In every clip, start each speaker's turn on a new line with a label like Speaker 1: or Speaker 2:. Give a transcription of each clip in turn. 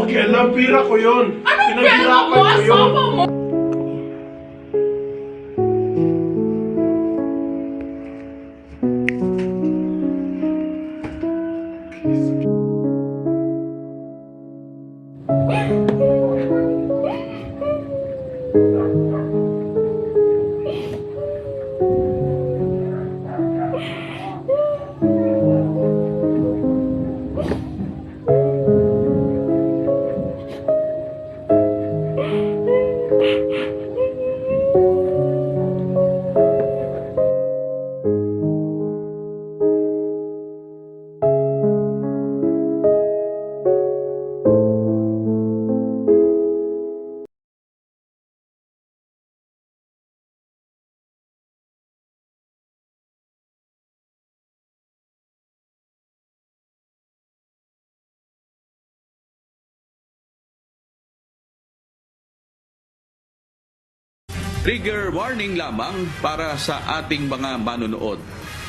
Speaker 1: makialam, pira ko yun.
Speaker 2: Anong pera mo?
Speaker 1: Pinaghirapan ko yun.
Speaker 2: Asawa mo?
Speaker 3: Trigger warning lamang para sa ating mga manonood.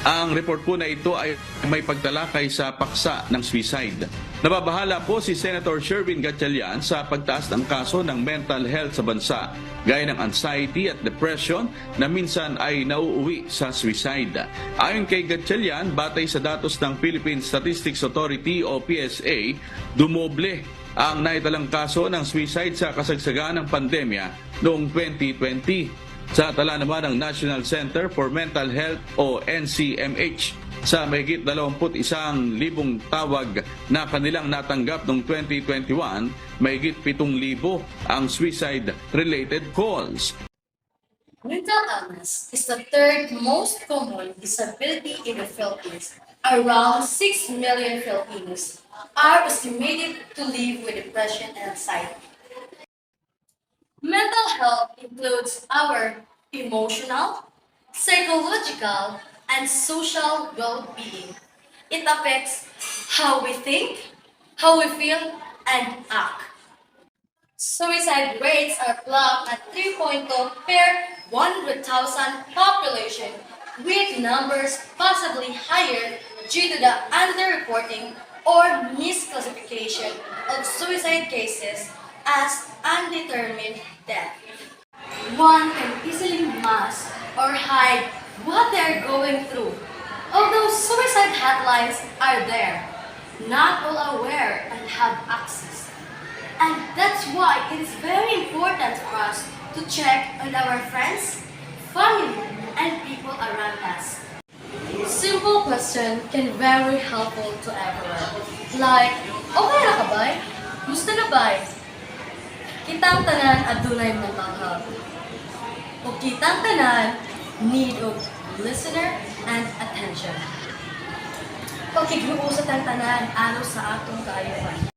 Speaker 3: Ang report po na ito ay may pagtalakay sa paksa ng suicide. Nababahala po si Senator Sherwin Gatchalian sa pagtaas ng kaso ng mental health sa bansa, gaya ng anxiety at depression na minsan ay nauuwi sa suicide. Ayon kay Gatchalian, batay sa datos ng Philippine Statistics Authority o PSA, dumoble ang naitalang kaso ng suicide sa kasagsagaan ng pandemya noong 2020. Sa tala naman ng National Center for Mental Health o NCMH, sa mahigit 21,000 tawag na kanilang natanggap noong 2021, mahigit 7,000 ang suicide-related calls.
Speaker 4: Mental illness is the third most common disability in the Philippines. Around 6 million Filipinos are estimated to live with depression and anxiety. Mental health includes our emotional, psychological, and social well-being. It affects how we think, how we feel, and act. Suicide rates are plugged at 3.2 per 100,000 population, with numbers possibly higher due to the underreporting or misclassification of suicide cases as undetermined death. One can easily mask or hide what they are going through. Although suicide hotlines are there, not all are aware and have access. And that's why it is very important for us to check on our friends, family, and people around us. Simple question can very helpful to everyone. Like, okay na ka ba? Gusto na ba? Kitang tanan adunay mental health. O kitang tanan need of listener and attention. Pagkiguusat ang tanan ano sa atong kaayuhan.